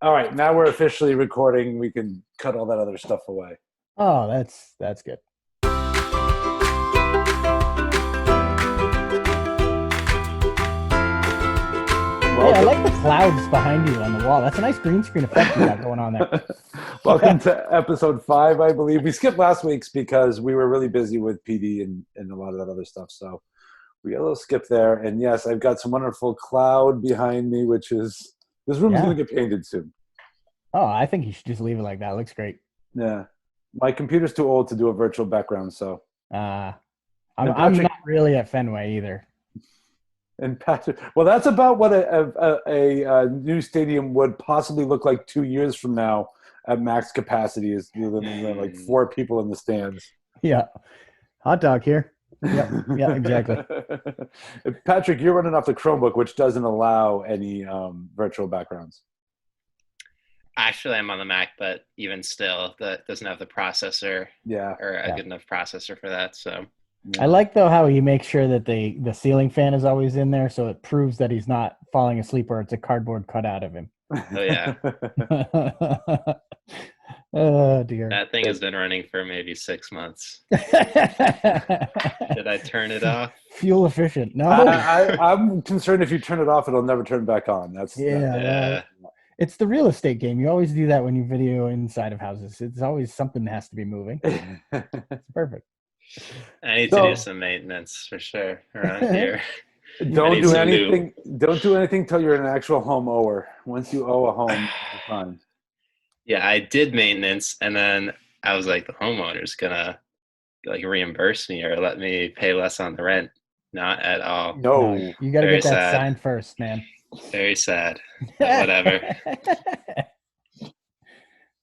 All right, now we're officially recording. We can cut all that other stuff away. Oh, that's good. Hey, I Welcome, like the clouds behind you on the wall. That's a nice green screen effect you got going on there. welcome to episode 5, I believe. We skipped last week's because we were really busy with PD and a lot of that other stuff. So we got a little skip there. And yes, I've got some wonderful cloud behind me, which is this room's Yeah. going to get painted soon. Oh, I think you should just leave it like that. It looks great. Yeah, my computer's too old to do a virtual background. So Uh, I'm and I'm Patrick not really at Fenway either. and Patrick. Well, that's about what a new stadium would possibly look like 2 years from now at max capacity. Is like Mm. 4 people in the stands. Yeah. Hot dog here. Yep. Yeah, exactly. Patrick, you're running off the Chromebook, which doesn't allow any virtual backgrounds. Actually, I'm on the Mac, but even still, that doesn't have the processor Yeah. or a Yeah. good enough processor for that. So, I like though how he makes sure that the ceiling fan is always in there, so it proves that he's not falling asleep or it's a cardboard cutout of him. oh yeah, Oh dear. that thing has been running for maybe 6 months. Did I turn it off? Fuel efficient. No. I'm concerned if you turn it off, it'll never turn back on. Yeah. It's the real estate game. You always do that when you video inside of houses. It's always something that has to be moving. It's perfect. I need to do some maintenance for sure around here. Don't need do some new- anything. Don't do anything till you're an actual home ower. Once you owe a home, you're fine. Yeah, I did maintenance, and then I was like, the homeowner's gonna like reimburse me or let me pay less on the rent. Not at all. No. You got to Very get that sad. signed first, man. Very sad. But whatever.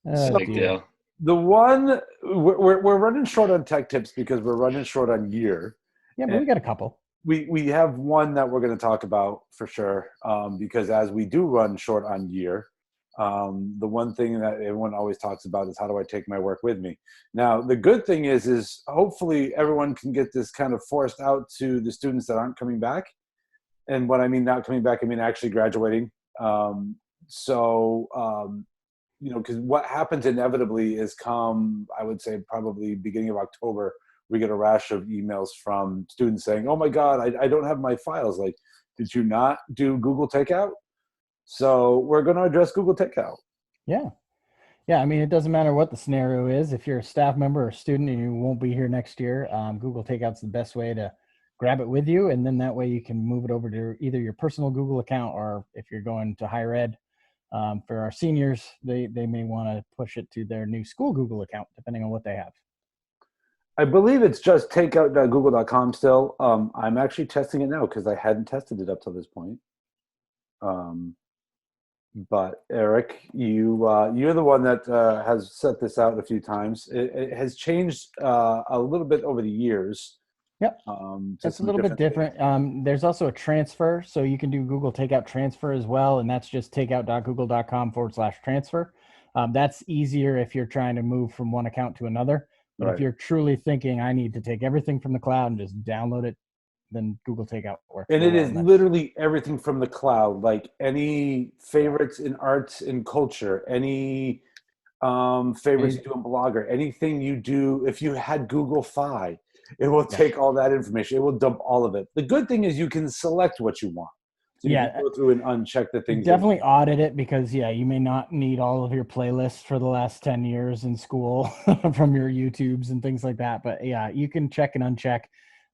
Oh, Big dear. deal. The one we're running short on tech tips because we're running short on year. Yeah, but we got a couple. We have one that we're going to talk about for sure because as we do run short on year, the one thing that everyone always talks about is how do I take my work with me? Now, the good thing is hopefully everyone can get this kind of forced out to the students that aren't coming back. And what I mean not coming back, I mean actually graduating. Because what happens inevitably is I would say probably beginning of October, we get a rash of emails from students saying, oh my God, I don't have my files. Like, did you not do Google Takeout? So we're going to address Google Takeout. Yeah. Yeah, I mean, it doesn't matter what the scenario is. If you're a staff member or a student and you won't be here next year, Google Takeout's the best way to grab it with you. And then that way you can move it over to either your personal Google account or if you're going to higher ed, for our seniors, they may want to push it to their new school Google account, depending on what they have. I believe it's just takeout.google.com still. I'm actually testing it now because I hadn't tested it up to this point. But Eric, you're the one that has set this out a few times. It has changed a little bit over the years. Yep. It's a little bit different. There's also a transfer. So you can do Google Takeout transfer as well. And that's just takeout.google.com/transfer. That's easier if you're trying to move from one account to another. But Right. if you're truly thinking, I need to take everything from the cloud and just download it, then Google Takeout works. And it is well. literally everything from the cloud, like any favorites in arts and culture, any favorites you do in Blogger, anything you do. If you had Google Fi, it will take all that information. It will dump all of it. The good thing is you can select what you want. So you can go through and uncheck the things. Definitely audit it because, you may not need all of your playlists for the last 10 years in school from your YouTubes and things like that. But, you can check and uncheck.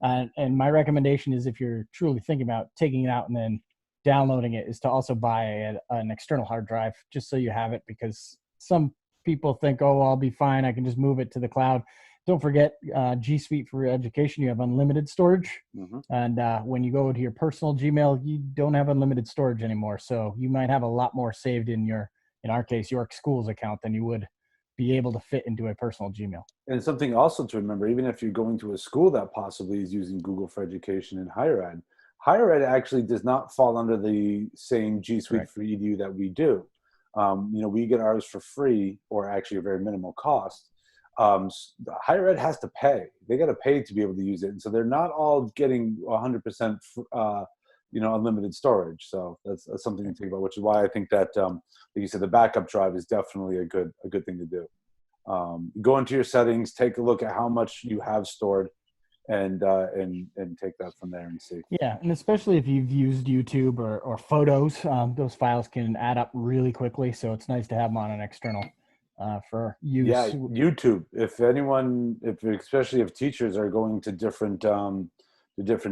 And my recommendation is if you're truly thinking about taking it out and then downloading it is to also buy an external hard drive just so you have it because some people think, oh, I'll be fine. I can just move it to the cloud. Don't forget G Suite for education. You have unlimited storage. Mm-hmm. And when you go to your personal Gmail, you don't have unlimited storage anymore. So you might have a lot more saved in our case, York Schools account than you would be able to fit into a personal Gmail. And something also to remember, even if you're going to a school that possibly is using Google for Education and higher ed actually does not fall under the same G Suite for EDU that we do. We get ours for free or actually a very minimal cost. Higher ed has to pay. They got to pay to be able to use it. And so they're not all getting 100% unlimited storage. So that's something to think about, which is why I think that, like you said, the backup drive is definitely a good thing to do. Go into your settings, take a look at how much you have stored, and take that from there and see. Yeah, and especially if you've used YouTube or photos, those files can add up really quickly. So it's nice to have them on an external for use. Yeah, YouTube. Especially if teachers are going to different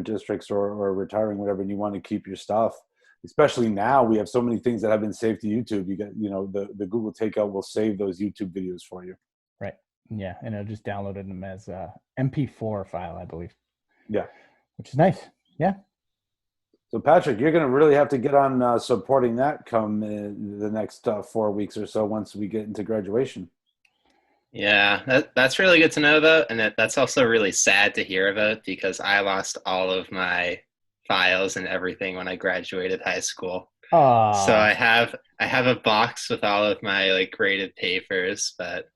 districts or retiring, whatever, and you want to keep your stuff. Especially now, we have so many things that have been saved to YouTube. You get, the Google Takeout will save those YouTube videos for you. Right. Yeah, and I just downloaded them as a MP4 file, I believe. Yeah, which is nice. Yeah. So Patrick, you're going to really have to get on supporting that come the next 4 weeks or so once we get into graduation. Yeah, that's really good to know, though, and that's also really sad to hear about because I lost all of my files and everything when I graduated high school. So I have a box with all of my like graded papers, but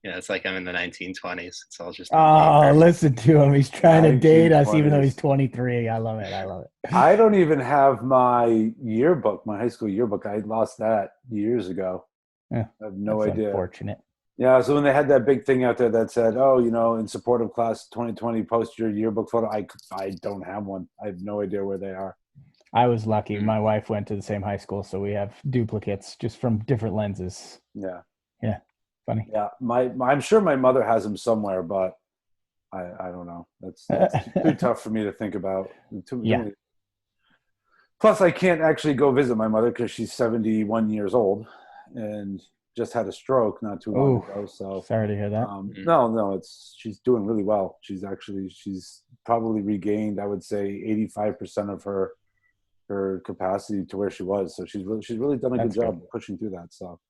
it's like I'm in the 1920s. It's all just. Oh, listen to him. He's trying to date us, even though 1920s. he's 23. I love it. I don't even have my yearbook, my high school yearbook. I lost that years ago. Yeah, I have no idea. Unfortunate. Yeah, so when they had that big thing out there that said, "Oh, in support of class 2020, post your yearbook photo," I don't have one. I have no idea where they are. I was lucky. My wife went to the same high school, so we have duplicates just from different lenses. Yeah. Yeah. Funny. Yeah, I'm sure my mother has them somewhere, but I don't know. That's too tough for me to think about. Yeah. Plus, I can't actually go visit my mother because she's 71 years old and just had a stroke not too long ago. So sorry to hear that. No, she's doing really well. She's probably regained, I would say, 85% of her capacity to where she was. So she's really done a good job pushing through that stuff.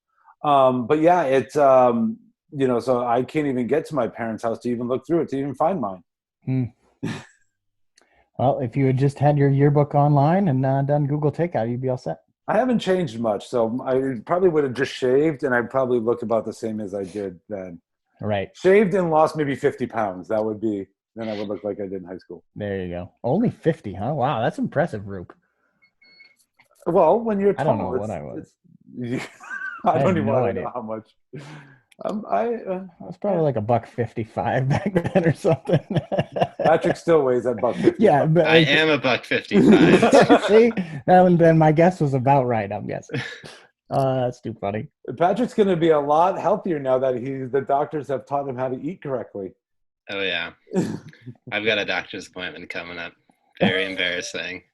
But yeah, it's so I can't even get to my parents' house to even look through it to even find mine. Well, if you had just had your yearbook online and done Google Takeout, you'd be all set. I haven't changed much, so I probably would have just shaved, and I'd probably look about the same as I did then. Right. Shaved and lost maybe 50 pounds. Then I would look like I did in high school. There you go. Only 50, huh? Wow, that's impressive, Roop. Well, when you're tall, I don't know what I was. I don't even know how much. I was probably like $1.55 back then or something. Patrick still weighs at $1.55. Yeah, but I am $1.55. See, then my guess was about right. I'm guessing. That's too funny. Patrick's going to be a lot healthier now that the doctors have taught him how to eat correctly. Oh yeah, I've got a doctor's appointment coming up. Very embarrassing.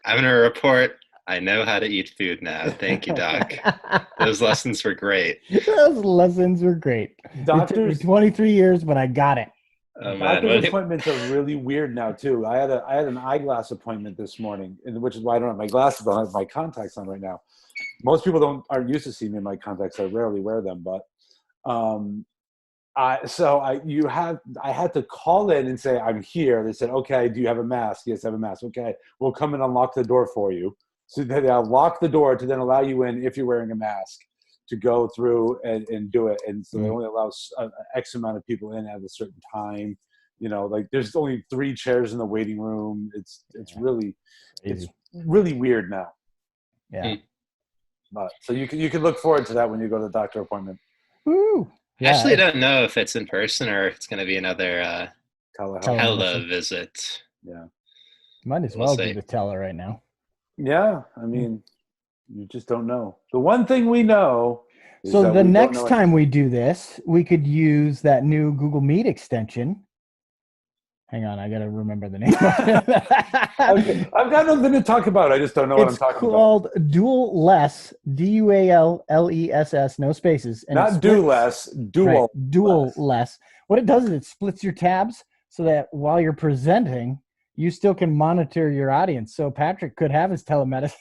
I'm going to report. I know how to eat food now. Thank you, Doc. Those lessons were great. Doctors, it took me 23 years, but I got it. Oh, man. Doctor's appointments are really weird now too. I had an eyeglass appointment this morning, which is why I don't have my glasses on. I have my contacts on right now. Most people aren't used to seeing me in my contacts. I rarely wear them, but I had to call in and say I'm here. They said, "Okay, do you have a mask?" Yes, I have a mask. Okay, we'll come and unlock the door for you. So they'll lock the door to then allow you in if you're wearing a mask to go through and do it. And so they only allow X amount of people in at a certain time. Like there's only 3 chairs in the waiting room. It's really weird now. Yeah. But so you can look forward to that when you go to the doctor appointment. Woo. Yeah. Actually, I don't know if it's in person or if it's going to be another televisit. Yeah. Might as well do the tele right now. Yeah, I mean, you just don't know. The one thing we know is so the next time we do this, we could use that new Google Meet extension. Hang on, I got to remember the name. I've got nothing to talk about. I just don't know what I'm talking about. It's called Dualless, Dualless, no spaces. And not Dualless, Dualless. What it does is it splits your tabs so that while you're presenting, you still can monitor your audience. So Patrick could have his telemedicine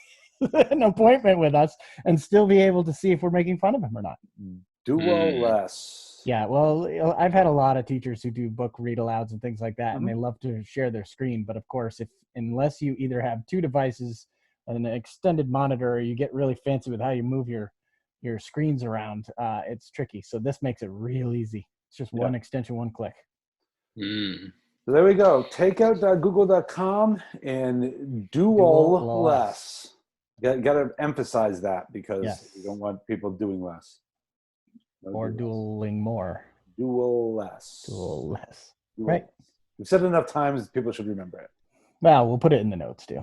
appointment with us and still be able to see if we're making fun of him or not. Dualless. Yeah, well, I've had a lot of teachers who do book read alouds and things like that, and they love to share their screen. But of course, unless you either have 2 devices and an extended monitor, or you get really fancy with how you move your screens around, it's tricky. So this makes it real easy. It's just one extension, one click. So there we go. Takeout.google.com and Dualless. Got to emphasize that because we don't want people doing less. No or dueling more. Dualless. Dualless. Right. We've said it enough times, people should remember it. Well, we'll put it in the notes too.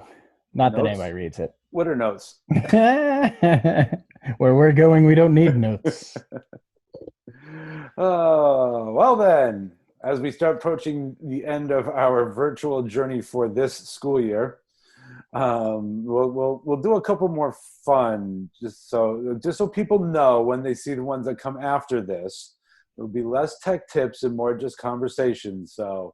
Not that anybody reads it. What are notes? Where we're going, we don't need notes. Oh, well then, as we start approaching the end of our virtual journey for this school year, we'll do a couple more fun, just so people know when they see the ones that come after this. There'll be less tech tips and more just conversations. So,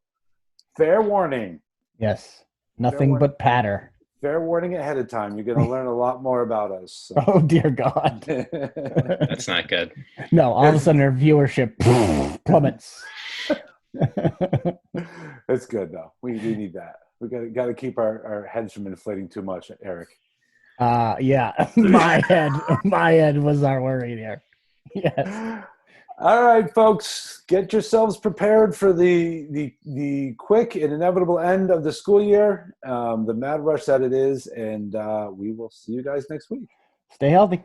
fair warning. Yes, nothing but patter. Fair warning ahead of time. You're going to learn a lot more about us. So. Oh, dear God. That's not good. No, all of a sudden our viewership plummets. It's good, though. We need that. We got to keep our heads from inflating too much, Eric. Yeah, my head was our worry there. Yes. All right, folks, get yourselves prepared for the quick and inevitable end of the school year, the mad rush that it is, and we will see you guys next week. Stay healthy.